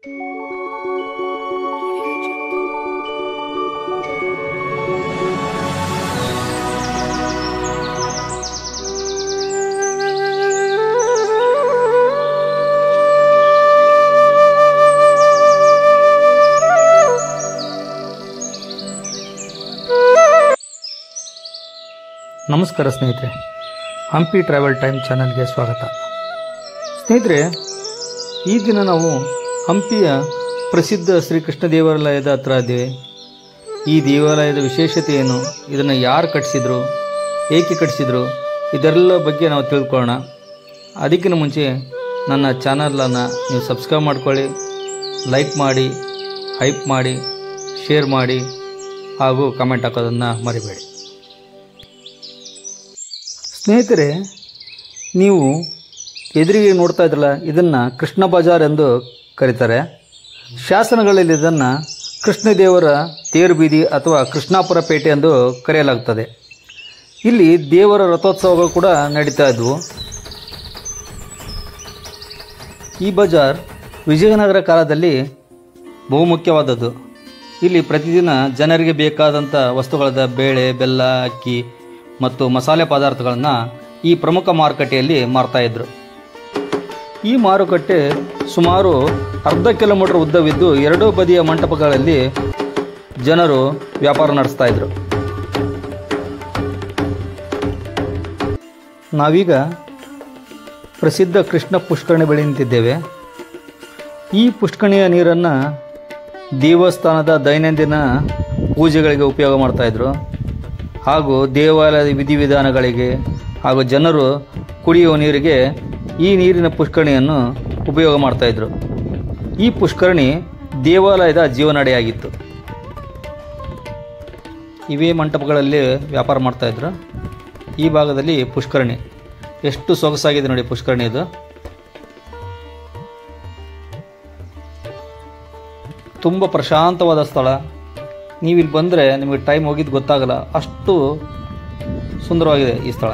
ನಮಸ್ಕಾರ ಸ್ನೇಹಿತರೆ, Hampi travel time ಚಾನಲ್ಗೆ ಸ್ವಾಗತ. ಸ್ನೇಹಿತರೆ, ಈ ದಿನ ನಾವು ಹಂಪಿಯ ಪ್ರಸಿದ್ಧ ಶ್ರೀಕೃಷ್ಣ ದೇವಾಲಯದ ಹತ್ರ ಇದ್ದೇವೆ. ಈ ದೇವಾಲಯದ ವಿಶೇಷತೆ ಏನು, ಇದನ್ನು ಯಾರು ಕಟ್ಟಿಸಿದ್ರು, ಏಕೆ ಕಟ್ಟಿಸಿದ್ರು, ಇದೆಲ್ಲ ಬಗ್ಗೆ ನಾವು ತಿಳ್ಕೊಳ್ಳೋಣ. ಅದಕ್ಕಿಂತ ಮುಂಚೆ ನನ್ನ ಚಾನಲನ್ನು ನೀವು ಸಬ್ಸ್ಕ್ರೈಬ್ ಮಾಡ್ಕೊಳ್ಳಿ, ಲೈಕ್ ಮಾಡಿ, ಹೈಪ್ ಮಾಡಿ, ಶೇರ್ ಮಾಡಿ ಹಾಗೂ ಕಮೆಂಟ್ ಹಾಕೋದನ್ನು ಮರಿಬೇಡಿ. ಸ್ನೇಹಿತರೆ, ನೀವು ಎದುರಿಗೆ ನೋಡ್ತಾ ಇದ್ರಲ್ಲ, ಇದನ್ನು ಕೃಷ್ಣ ಬಜಾರ್ ಎಂದು ಕರೀತಾರೆ. ಶಾಸನಗಳಲ್ಲಿ ಇದನ್ನು ಕೃಷ್ಣದೇವರ ತೇರು ಬೀದಿ ಅಥವಾ ಕೃಷ್ಣಾಪುರ ಪೇಟೆ ಎಂದು ಕರೆಯಲಾಗುತ್ತದೆ. ಇಲ್ಲಿ ದೇವರ ರಥೋತ್ಸವಗಳು ಕೂಡ ನಡೀತಾ ಇದ್ವು. ಈ ಬಜಾರ್ ವಿಜಯನಗರ ಕಾಲದಲ್ಲಿ ಬಹುಮುಖ್ಯವಾದದ್ದು. ಇಲ್ಲಿ ಪ್ರತಿದಿನ ಜನರಿಗೆ ಬೇಕಾದಂಥ ವಸ್ತುಗಳಾದ ಬೇಳೆ, ಬೆಲ್ಲ, ಅಕ್ಕಿ ಮತ್ತು ಮಸಾಲೆ ಪದಾರ್ಥಗಳನ್ನು ಈ ಪ್ರಮುಖ ಮಾರುಕಟ್ಟೆಯಲ್ಲಿ ಮಾರ್ತಾಯಿದ್ರು. ಈ ಮಾರುಕಟ್ಟೆ ಸುಮಾರು ಅರ್ಧ ಕಿಲೋಮೀಟರ್ ಉದ್ದವಿದ್ದು ಎರಡೂ ಬದಿಯ ಮಂಟಪಗಳಲ್ಲಿ ಜನರು ವ್ಯಾಪಾರ ನಡೆಸ್ತಾ ಇದ್ರು. ನಾವೀಗ ಪ್ರಸಿದ್ಧ ಕೃಷ್ಣ ಪುಷ್ಕರಣಿ ಬಳಿ ನಿಂತಿದ್ದೇವೆ. ಈ ಪುಷ್ಕರಣಿಯ ನೀರನ್ನು ದೇವಸ್ಥಾನದ ದೈನಂದಿನ ಪೂಜೆಗಳಿಗೆ ಉಪಯೋಗ ಮಾಡ್ತಾಯಿದ್ರು ಹಾಗೂ ದೇವಾಲಯದ ವಿಧಿವಿಧಾನಗಳಿಗೆ ಹಾಗೂ ಜನರು ಕುಡಿಯುವ ನೀರಿಗೆ ಈ ನೀರಿನ ಪುಷ್ಕರಣಿಯನ್ನು ಉಪಯೋಗ ಮಾಡ್ತಾಯಿದ್ರು. ಈ ಪುಷ್ಕರಣಿ ದೇವಾಲಯದ ಜೀವನಾಡಿಯಾಗಿತ್ತು. ಇವೇ ಮಂಟಪಗಳಲ್ಲಿ ವ್ಯಾಪಾರ ಮಾಡ್ತಾಯಿದ್ರು. ಈ ಭಾಗದಲ್ಲಿ ಪುಷ್ಕರಣಿ ಎಷ್ಟು ಸೊಗಸಾಗಿದೆ ನೋಡಿ. ಪುಷ್ಕರಣಿ ಇದು ತುಂಬ ಪ್ರಶಾಂತವಾದ ಸ್ಥಳ. ನೀವಿಲ್ಲಿ ಬಂದರೆ ನಿಮಗೆ ಟೈಮ್ ಹೋಗಿದ್ದು ಗೊತ್ತಾಗಲ್ಲ, ಅಷ್ಟು ಸುಂದರವಾಗಿದೆ ಈ ಸ್ಥಳ.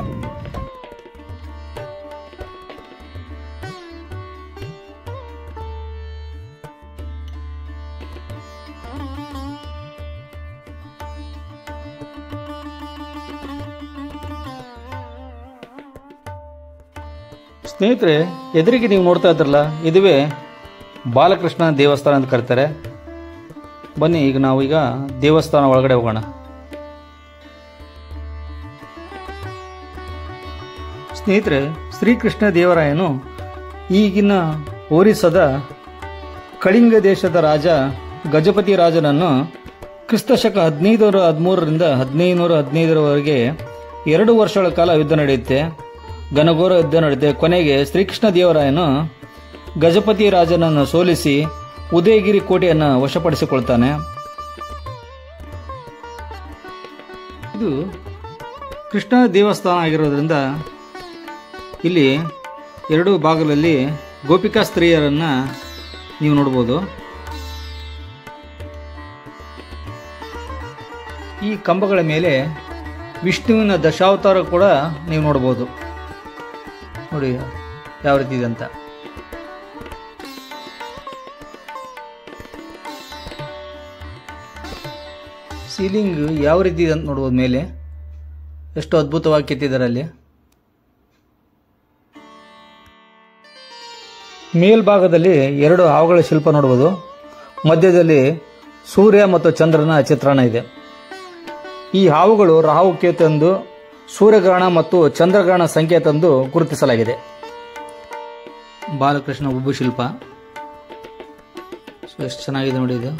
ಸ್ನೇಹಿತರೆ, ಎದುರಿಗೆ ನೀವು ನೋಡ್ತಾ ಇದ್ರಲ್ಲ, ಇದುವೇ ಬಾಲಕೃಷ್ಣ ದೇವಸ್ಥಾನ ಅಂತ ಕರೀತಾರೆ. ಬನ್ನಿ, ಈಗ ನಾವೀಗ ದೇವಸ್ಥಾನ ಒಳಗಡೆ ಹೋಗೋಣ. ಸ್ನೇಹಿತರೆ, ಶ್ರೀಕೃಷ್ಣ ದೇವರಾಯನು ಈಗಿನ ಒರಿಸ್ಸಾದ ಕಳಿಂಗ ದೇಶದ ರಾಜ ಗಜಪತಿ ರಾಜನನ್ನು ಕ್ರಿಸ್ತಶಕ 1513ರಿಂದ 1515ರವರೆಗೆ 2 ವರ್ಷಗಳ ಕಾಲ ಯುದ್ಧ ನಡೆಯುತ್ತೆ. ಘನಘೋರ ಯುದ್ಧ ನಡೆಯುತ್ತೆ. ಕೊನೆಗೆ ಶ್ರೀಕೃಷ್ಣ ದೇವರಾಯನು ಗಜಪತಿ ರಾಜನನ್ನು ಸೋಲಿಸಿ ಉದಯಗಿರಿ ಕೋಟೆಯನ್ನು ವಶಪಡಿಸಿಕೊಳ್ತಾನೆ. ಇದು ಕೃಷ್ಣ ದೇವಸ್ಥಾನ ಆಗಿರೋದ್ರಿಂದ ಇಲ್ಲಿ 2 ಭಾಗದಲ್ಲಿ ಗೋಪಿಕಾ ಸ್ತ್ರೀಯರನ್ನು ನೀವು ನೋಡ್ಬೋದು. ಈ ಕಂಬಗಳ ಮೇಲೆ ವಿಷ್ಣುವಿನ ದಶಾವತಾರ ಕೂಡ ನೀವು ನೋಡ್ಬೋದು. ನೋಡಿ ಯಾವ ರೀತಿ ಇದೆ ಅಂತ. ಸೀಲಿಂಗ್ ಯಾವ ರೀತಿ ಇದೆ ಅಂತ ನೋಡ್ಬೋದು. ಮೇಲೆ ಎಷ್ಟು ಅದ್ಭುತವಾಗಿ ಕೆತ್ತಿದ್ದಾರೆ. ಅಲ್ಲಿ ಮೇಲ್ಭಾಗದಲ್ಲಿ 2 ಹಾವುಗಳ ಶಿಲ್ಪ ನೋಡ್ಬೋದು. ಮಧ್ಯದಲ್ಲಿ ಸೂರ್ಯ ಮತ್ತು ಚಂದ್ರನ ಚಿತ್ರಣ ಇದೆ. ಈ ಹಾವುಗಳು ರಾಹು ಕೇತು ಎಂದು ಸೂರ್ಯಗ್ರಹಣ ಮತ್ತು ಚಂದ್ರಗ್ರಹಣ ಸಂಕೇತ ಎಂದು ಗುರುತಿಸಲಾಗಿದೆ. ಬಾಲಕೃಷ್ಣ ಉಬ್ಬು ಶಿಲ್ಪ ಎಷ್ಟು ಚೆನ್ನಾಗಿದೆ ನೋಡಿ. ಇದು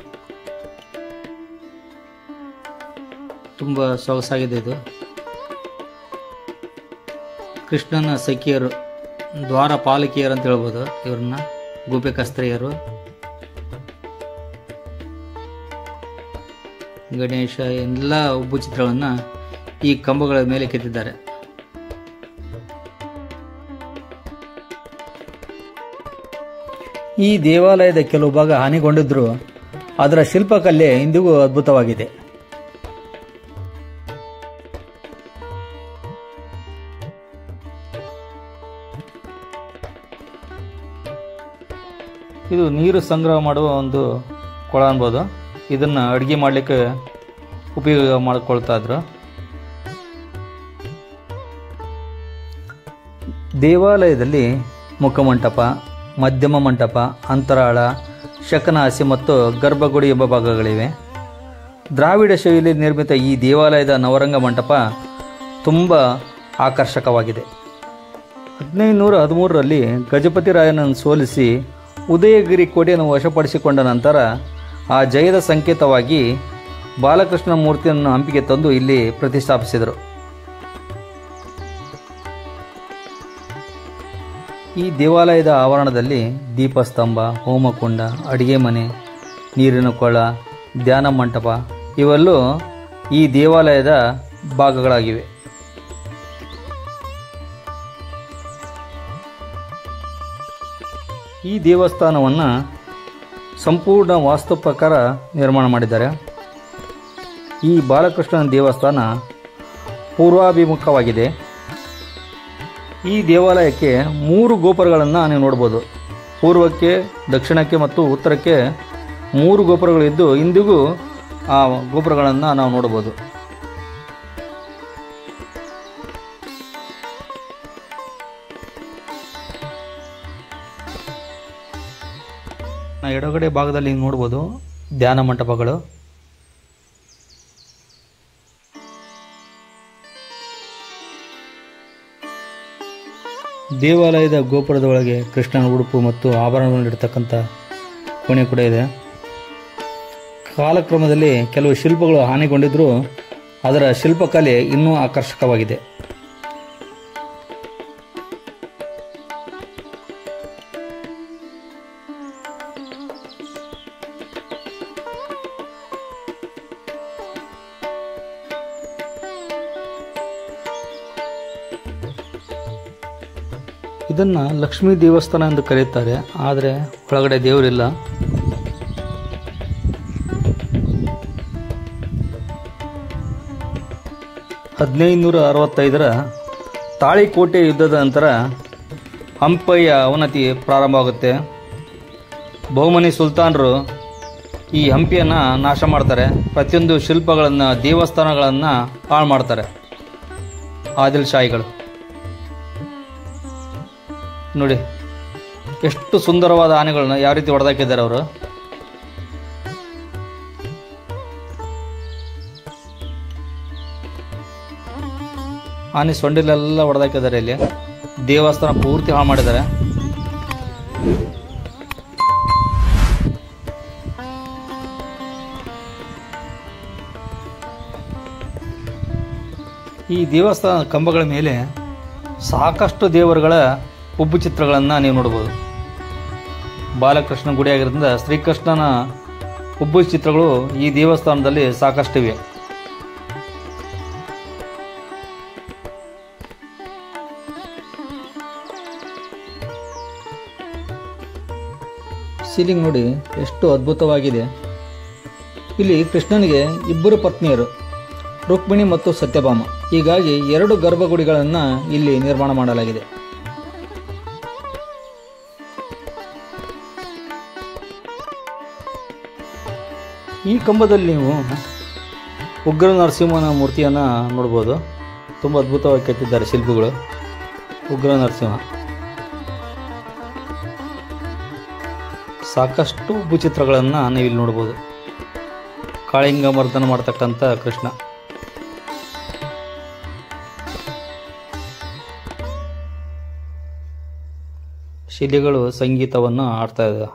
ತುಂಬ ಸೊಗಸಾಗಿದೆ. ಇದು ಕೃಷ್ಣನ ಸಖಿಯರು, ದ್ವಾರ ಪಾಲಕಿಯರು ಅಂತ ಹೇಳ್ಬೋದು ಇವ್ರನ್ನ, ಗೋಪಿಕಾ ಸ್ತ್ರೀಯರು. ಗಣೇಶ ಎಲ್ಲ ಉಬ್ಬು ಚಿತ್ರಗಳನ್ನು ಈ ಕಂಬಗಳ ಮೇಲೆ ಕೆತ್ತಿದ್ದಾರೆ. ಈ ದೇವಾಲಯದ ಕೆಲವು ಭಾಗ ಹಾನಿಗೊಂಡಿದ್ರು ಅದರ ಶಿಲ್ಪಕಲೆ ಇಂದಿಗೂ ಅದ್ಭುತವಾಗಿದೆ. ಇದು ನೀರು ಸಂಗ್ರಹ ಮಾಡುವ ಒಂದು ಕೊಳ ಅನ್ಬೋದು. ಇದನ್ನು ಅಡುಗೆ ಮಾಡಲಿಕ್ಕೆ ಉಪಯೋಗ ಮಾಡಿಕೊಳ್ತಾ ಇದ್ರು. ದೇವಾಲಯದಲ್ಲಿ ಮುಖಮಂಟಪ, ಮಧ್ಯಮ ಮಂಟಪ, ಅಂತರಾಳ, ಶಕನಾಸಿ ಮತ್ತು ಗರ್ಭಗುಡಿ ಎಂಬ ಭಾಗಗಳಿವೆ. ದ್ರಾವಿಡ ಶೈಲಿ ನಿರ್ಮಿತ ಈ ದೇವಾಲಯದ ನವರಂಗ ಮಂಟಪ ತುಂಬ ಆಕರ್ಷಕವಾಗಿದೆ. 1513ರಲ್ಲಿ ಗಜಪತಿ ರಾಯನನ್ನು ಸೋಲಿಸಿ ಉದಯಗಿರಿ ಕೋಟೆಯನ್ನು ವಶಪಡಿಸಿಕೊಂಡ ನಂತರ ಆ ಜಯದ ಸಂಕೇತವಾಗಿ ಬಾಲಕೃಷ್ಣ ಮೂರ್ತಿಯನ್ನು ಹಂಪಿಗೆ ತಂದು ಇಲ್ಲಿ ಪ್ರತಿಷ್ಠಾಪಿಸಿದರು. ಈ ದೇವಾಲಯದ ಆವರಣದಲ್ಲಿ ದೀಪಸ್ತಂಭ, ಹೋಮಕುಂಡ, ಅಡಿಗೆ ಮನೆ, ನೀರಿನ ಕೊಳ, ಧ್ಯಾನ ಮಂಟಪ ಇವೆಲ್ಲೂ ಈ ದೇವಾಲಯದ ಭಾಗಗಳಾಗಿವೆ. ಈ ದೇವಸ್ಥಾನವನ್ನು ಸಂಪೂರ್ಣ ವಾಸ್ತು ಪ್ರಕಾರ ನಿರ್ಮಾಣ ಮಾಡಿದ್ದಾರೆ. ಈ ಬಾಲಕೃಷ್ಣನ ದೇವಸ್ಥಾನ ಪೂರ್ವಾಭಿಮುಖವಾಗಿದೆ. ಈ ದೇವಾಲಯಕ್ಕೆ 3 ಗೋಪುರಗಳನ್ನು ನೀವು ನೋಡ್ಬೋದು. ಪೂರ್ವಕ್ಕೆ, ದಕ್ಷಿಣಕ್ಕೆ ಮತ್ತು ಉತ್ತರಕ್ಕೆ 3 ಗೋಪುರಗಳಿದ್ದು ಇಂದಿಗೂ ಆ ಗೋಪುರಗಳನ್ನು ನಾವು ನೋಡಬಹುದು. ಎಡಗಡೆ ಭಾಗದಲ್ಲಿ ನೋಡ್ಬೋದು ಧ್ಯಾನ ಮಂಟಪಗಳು. ದೇವಾಲಯದ ಗೋಪುರದ ಒಳಗೆ ಕೃಷ್ಣನ ಉಡುಪು ಮತ್ತು ಆಭರಣಗಳಿರ್ತಕ್ಕಂಥ ಕೋಣೆ ಕೂಡ ಇದೆ. ಕಾಲಕ್ರಮದಲ್ಲಿ ಕೆಲವು ಶಿಲ್ಪಗಳು ಹಾನಿಗೊಂಡಿದ್ದರೂ ಅದರ ಶಿಲ್ಪಕಲೆ ಇನ್ನೂ ಆಕರ್ಷಕವಾಗಿದೆ. ಇದನ್ನು ಲಕ್ಷ್ಮೀ ದೇವಸ್ಥಾನ ಎಂದು ಕರೆಯುತ್ತಾರೆ, ಆದರೆ ಒಳಗಡೆ ದೇವರಿಲ್ಲ. (1565ರ ತಾಳಿಕೋಟೆ ಯುದ್ಧದ ನಂತರ ಹಂಪಿಯ ಅವನತಿ ಪ್ರಾರಂಭವಾಗುತ್ತೆ. ಬಹುಮನಿ ಸುಲ್ತಾನರು ಈ ಹಂಪಿಯನ್ನು ನಾಶ ಮಾಡ್ತಾರೆ. ಪ್ರತಿಯೊಂದು ಶಿಲ್ಪಗಳನ್ನು, ದೇವಸ್ಥಾನಗಳನ್ನು ಹಾಳು ಮಾಡ್ತಾರೆ ಆದಿಲ್ ಶಾಹಿಗಳು. ನೋಡಿ ಎಷ್ಟು ಸುಂದರವಾದ ಆನೆಗಳನ್ನ ಯಾವ ರೀತಿ ಹೊಡೆದಾಕಿದ್ದಾರೆ ಅವರು. ಆನೆ ಸೊಂಡಿಲೆಲ್ಲ ಹೊಡೆದಾಕಿದ್ದಾರೆ. ಇಲ್ಲಿ ದೇವಸ್ಥಾನ ಪೂರ್ತಿ ಹಾಳು ಮಾಡಿದ್ದಾರೆ. ಈ ದೇವಸ್ಥಾನ ಕಂಬಗಳ ಮೇಲೆ ಸಾಕಷ್ಟು ದೇವರುಗಳ ಉಬ್ಬು ಚಿತ್ರಗಳನ್ನು ನೀವು ನೋಡ್ಬೋದು. ಬಾಲಕೃಷ್ಣ ಗುಡಿ ಆಗಿರೋದ್ರಿಂದ ಶ್ರೀಕೃಷ್ಣನ ಉಬ್ಬು ಚಿತ್ರಗಳು ಈ ದೇವಸ್ಥಾನದಲ್ಲಿ ಸಾಕಷ್ಟಿವೆ. ಸೀಲಿಂಗ್ ನೋಡಿ ಎಷ್ಟು ಅದ್ಭುತವಾಗಿದೆ. ಇಲ್ಲಿ ಕೃಷ್ಣನಿಗೆ 2 ಪತ್ನಿಯರು, ರುಕ್ಮಿಣಿ ಮತ್ತು ಸತ್ಯಭಾಮ. ಹೀಗಾಗಿ 2 ಗರ್ಭಗುಡಿಗಳನ್ನು ಇಲ್ಲಿ ನಿರ್ಮಾಣ ಮಾಡಲಾಗಿದೆ. ಈ ಕಂಬದಲ್ಲಿ ನೀವು ಉಗ್ರ ನರಸಿಂಹನ ಮೂರ್ತಿಯನ್ನು ನೋಡ್ಬೋದು. ತುಂಬ ಅದ್ಭುತವಾಗಿ ಕೆತ್ತಿದ್ದಾರೆ ಶಿಲ್ಪಿಗಳು. ಉಗ್ರ ನರಸಿಂಹ ಸಾಕಷ್ಟು ಉಬ್ಬು ಚಿತ್ರಗಳನ್ನು ನೀವು ಇಲ್ಲಿ ನೋಡ್ಬೋದು. ಕಾಳಿಂಗ ಮರ್ದನ ಮಾಡ್ತಕ್ಕಂಥ ಕೃಷ್ಣ. ಶಿಲೆಗಳು ಸಂಗೀತವನ್ನು ಆಡ್ತಾ ಇದೆ.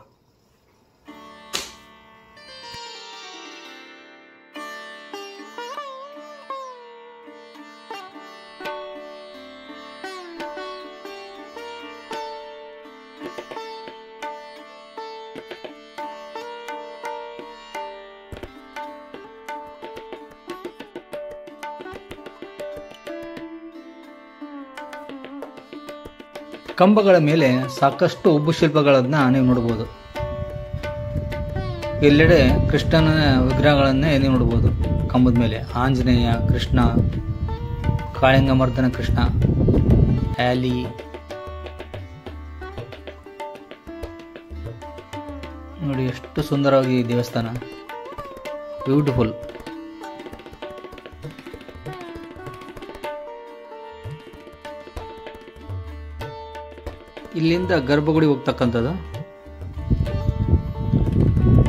ಕಂಬಗಳ ಮೇಲೆ ಸಾಕಷ್ಟು ಉಬ್ಬು ಶಿಲ್ಪಗಳನ್ನು ನೀವು ನೋಡಬಹುದು. ಎಲ್ಲೆಡೆ ಕೃಷ್ಣನ ವಿಗ್ರಹಗಳನ್ನೇ ನೀವು ನೋಡಬಹುದು. ಕಂಬದ ಮೇಲೆ ಆಂಜನೇಯ, ಕೃಷ್ಣ, ಕಾಳಿಂಗಮರ್ದನ ಕೃಷ್ಣ, ಆಲಿ. ಎಷ್ಟು ಸುಂದರವಾಗಿ ಈ ದೇವಸ್ಥಾನ, ಬ್ಯೂಟಿಫುಲ್. ಇಲ್ಲಿಂದ ಗರ್ಭಗುಡಿ ಹೋಗ್ತಕ್ಕಂಥದ್ದು.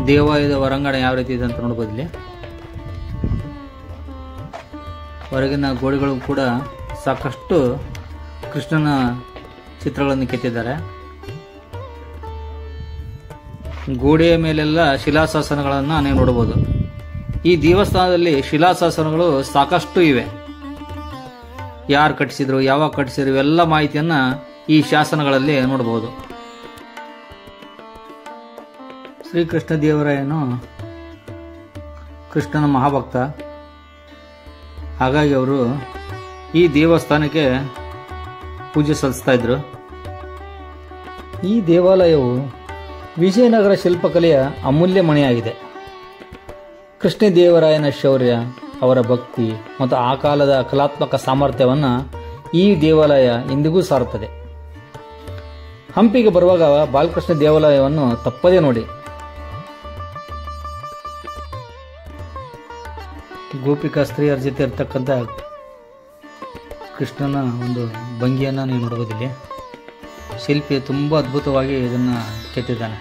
ದೇವಾಲಯದ ಹೊರಾಂಗಣ ಯಾವ ರೀತಿ ಇದೆ ಅಂತ ನೋಡ್ಬೋದು. ಇಲ್ಲಿ ಹೊರಗಿನ ಗೋಡೆಗಳು ಕೂಡ ಸಾಕಷ್ಟು ಕೃಷ್ಣನ ಚಿತ್ರಗಳನ್ನು ಕೆತ್ತಿದ್ದಾರೆ. ಗೋಡೆಯ ಮೇಲೆಲ್ಲ ಶಿಲಾಶಾಸನಗಳನ್ನು ನೀವು ನೋಡಬಹುದು. ಈ ದೇವಸ್ಥಾನದಲ್ಲಿ ಶಿಲಾಶಾಸನಗಳು ಸಾಕಷ್ಟು ಇವೆ. ಯಾರು ಕಟ್ಟಿಸಿದ್ರು, ಯಾವಾಗ ಕಟ್ಟಿಸಿದ್ರು, ಇವೆಲ್ಲ ಮಾಹಿತಿಯನ್ನ ಈ ಶಾಸನಗಳಲ್ಲಿ ನೋಡಬಹುದು. ಶ್ರೀಕೃಷ್ಣ ದೇವರಾಯನು ಕೃಷ್ಣನ ಮಹಾಭಕ್ತ. ಹಾಗಾಗಿ ಅವರು ಈ ದೇವಸ್ಥಾನಕ್ಕೆ ಪೂಜೆ ಸಲ್ಲಿಸ್ತಾ ಇದ್ರು. ಈ ದೇವಾಲಯವು ವಿಜಯನಗರ ಶಿಲ್ಪಕಲೆಯ ಅಮೂಲ್ಯ ಮಣಿಯಾಗಿದೆ. ಕೃಷ್ಣದೇವರಾಯನ ಶೌರ್ಯ, ಅವರ ಭಕ್ತಿ ಮತ್ತು ಆ ಕಾಲದ ಕಲಾತ್ಮಕ ಸಾಮರ್ಥ್ಯವನ್ನು ಈ ದೇವಾಲಯ ಇಂದಿಗೂ ಸಾರುತ್ತದೆ. ಹಂಪಿಗೆ ಬರುವಾಗ ಬಾಲಕೃಷ್ಣ ದೇವಾಲಯವನ್ನು ತಪ್ಪದೇ ನೋಡಿ. ಗೋಪಿಕಾ ಸ್ತ್ರೀಯರ ಜೊತೆ ಇರ್ತಕ್ಕಂಥ ಕೃಷ್ಣನ ಒಂದು ಭಂಗಿಯನ್ನು ನೀವು ನೋಡಬಹುದಿಲ್ಲ. ಶಿಲ್ಪಿ ತುಂಬ ಅದ್ಭುತವಾಗಿ ಇದನ್ನು ಕೆತ್ತಿದ್ದಾನೆ.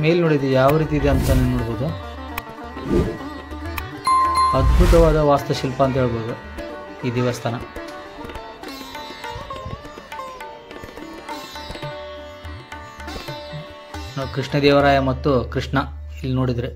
ಮೇಲ್ ನೋಡಿದ್ದು ಯಾವ ರೀತಿ ಇದೆ ಅಂತ ನೀವು ನೋಡ್ಬೋದು. ಅದ್ಭುತವಾದ ವಾಸ್ತುಶಿಲ್ಪ ಅಂತ ಹೇಳ್ಬೋದು ಈ ದೇವಸ್ಥಾನ. ಕೃಷ್ಣದೇವರಾಯ ಮತ್ತು ಕೃಷ್ಣ ಇಲ್ಲಿ ನೋಡಿದ್ರೆ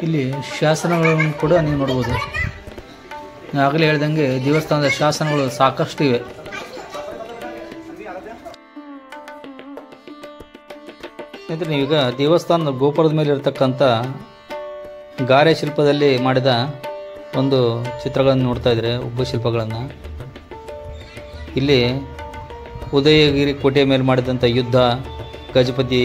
ಇಲ್ಲಿ ಶಾಸನಗಳನ್ನು ಕೂಡ ನೀವು ನೋಡ್ಬೋದು. ಆಗಲೇ ಹೇಳ್ದಂಗೆ ದೇವಸ್ಥಾನದ ಶಾಸನಗಳು ಸಾಕಷ್ಟು ಇವೆ. ಸ್ನೇಹಿತರೆ, ನೀವೀಗ ದೇವಸ್ಥಾನದ ಗೋಪುರದ ಮೇಲೆ ಇರತಕ್ಕಂಥ ಗಾರೆ ಶಿಲ್ಪದಲ್ಲಿ ಮಾಡಿದ ಒಂದು ಚಿತ್ರಗಳನ್ನು ನೋಡ್ತಾ ಇದ್ರೆ, ಉಬ್ಬು ಶಿಲ್ಪಗಳನ್ನು. ಇಲ್ಲಿ ಉದಯಗಿರಿ ಕೋಟೆಯ ಮೇಲೆ ಮಾಡಿದಂಥ ಯುದ್ಧ, ಗಜಪತಿ,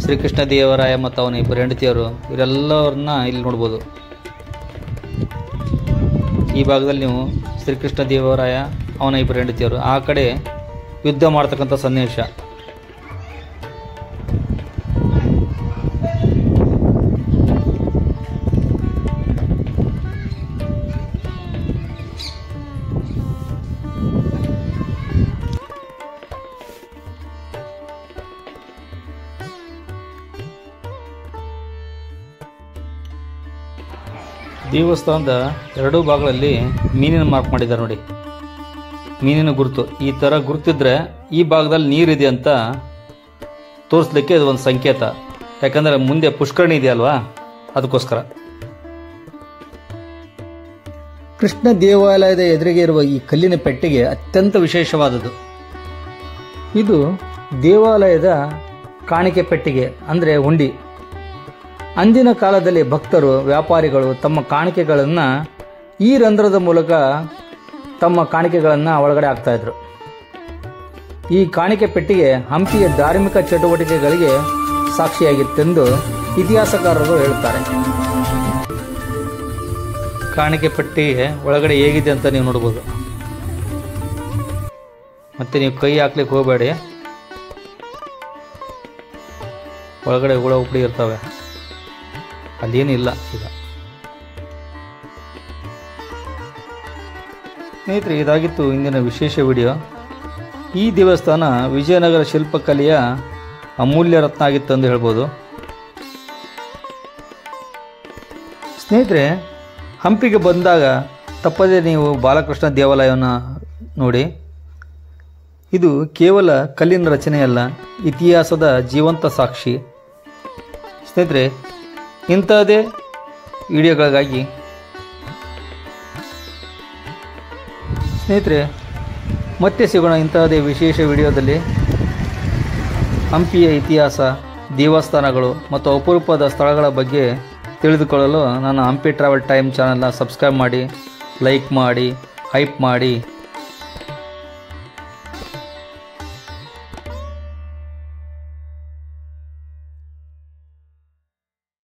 ಶ್ರೀಕೃಷ್ಣ ದೇವರಾಯ ಮತ್ತು ಅವನ ಇಬ್ಬರು ಹೆಂಡತಿಯರು, ಇವರೆಲ್ಲರನ್ನ ಇಲ್ಲಿ ನೋಡ್ಬೋದು. ಈ ಭಾಗದಲ್ಲಿ ನೀವು ಶ್ರೀಕೃಷ್ಣ ದೇವರಾಯ, ಅವನ ಇಬ್ಬರು ಹೆಂಡತಿಯರು, ಆ ಕಡೆ ಯುದ್ಧ ಮಾಡ್ತಕ್ಕಂಥ ಸನ್ನಿವೇಶ. ದೇವಸ್ಥಾನದ ಎರಡೂ ಭಾಗಗಳಲ್ಲಿ ಮೀನಿನ ಮಾರ್ಕ್ ಮಾಡಿದ್ದಾರೆ ನೋಡಿ, ಮೀನಿನ ಗುರುತು. ಈ ಥರ ಗುರುತಿದ್ರೆ ಈ ಭಾಗದಲ್ಲಿ ನೀರಿದೆ ಅಂತ ತೋರಿಸ್ಲಿಕ್ಕೆ ಅದು ಒಂದು ಸಂಕೇತ. ಯಾಕಂದರೆ ಮುಂದೆ ಪುಷ್ಕರಣಿ ಇದೆಯಲ್ವಾ, ಅದಕ್ಕೋಸ್ಕರ. ಕೃಷ್ಣ ದೇವಾಲಯದ ಎದುರಿಗೆ ಇರುವ ಈ ಕಲ್ಲಿನ ಪೆಟ್ಟಿಗೆ ಅತ್ಯಂತ ವಿಶೇಷವಾದದ್ದು. ಇದು ದೇವಾಲಯದ ಕಾಣಿಕೆ ಪೆಟ್ಟಿಗೆ, ಅಂದರೆ ಹುಂಡಿ. ಅಂದಿನ ಕಾಲದಲ್ಲಿ ಭಕ್ತರು, ವ್ಯಾಪಾರಿಗಳು ತಮ್ಮ ಕಾಣಿಕೆಗಳನ್ನು ಈ ರಂಧ್ರದ ಮೂಲಕ ತಮ್ಮ ಕಾಣಿಕೆಗಳನ್ನು ಒಳಗಡೆ ಹಾಕ್ತಾಯಿದ್ರು. ಈ ಕಾಣಿಕೆ ಪೆಟ್ಟಿಗೆ ಹಂಪಿಯ ಧಾರ್ಮಿಕ ಚಟುವಟಿಕೆಗಳಿಗೆ ಸಾಕ್ಷಿಯಾಗಿತ್ತೆಂದು ಇತಿಹಾಸಕಾರರು ಹೇಳುತ್ತಾರೆ. ಕಾಣಿಕೆ ಪೆಟ್ಟಿಗೆ ಒಳಗಡೆ ಹೇಗಿದೆ ಅಂತ ನೀವು ನೋಡ್ಬೋದು. ಮತ್ತೆ ನೀವು ಕೈ ಹಾಕ್ಲಿಕ್ಕೆ ಹೋಗಬೇಡಿ, ಒಳಗಡೆ ಹುಳ ಉಪ್ಪಡಿ ಇರ್ತವೆ, ಅಲ್ಲೇನಿಲ್ಲ. ಈಗ ಸ್ನೇಹಿತರೆ, ಇದಾಗಿತ್ತು ಇಂದಿನ ವಿಶೇಷ ವಿಡಿಯೋ. ಈ ದೇವಸ್ಥಾನ ವಿಜಯನಗರ ಶಿಲ್ಪಕಲೆಯ ಅಮೂಲ್ಯ ರತ್ನ ಆಗಿತ್ತು ಎಂದು ಹೇಳ್ಬೋದು. ಸ್ನೇಹಿತರೆ, ಹಂಪಿಗೆ ಬಂದಾಗ ತಪ್ಪದೇ ನೀವು ಬಾಲಕೃಷ್ಣ ದೇವಾಲಯವನ್ನು ನೋಡಿ. ಇದು ಕೇವಲ ಕಲ್ಲಿನ ರಚನೆಯಲ್ಲ, ಇತಿಹಾಸದ ಜೀವಂತ ಸಾಕ್ಷಿ. ಸ್ನೇಹಿತರೆ, ಇಂಥದೇ ವಿಡಿಯೋಗಳಿಗಾಗಿ ಮತ್ತೆ ಸಿಗೋಣ ಇಂತಹದೇ ವಿಶೇಷ ವಿಡಿಯೋದಲ್ಲಿ. ಹಂಪಿಯ ಇತಿಹಾಸ, ದೇವಸ್ಥಾನಗಳು ಮತ್ತು ಅಪರೂಪದ ಸ್ಥಳಗಳ ಬಗ್ಗೆ ತಿಳಿದುಕೊಳ್ಳಲು ನನ್ನ ಹಂಪಿ ಟ್ರಾವೆಲ್ ಟೈಮ್ ಚಾನಲ್ನ ಸಬ್ಸ್ಕ್ರೈಬ್ ಮಾಡಿ, ಲೈಕ್ ಮಾಡಿ, ಹೈಪ್ ಮಾಡಿ.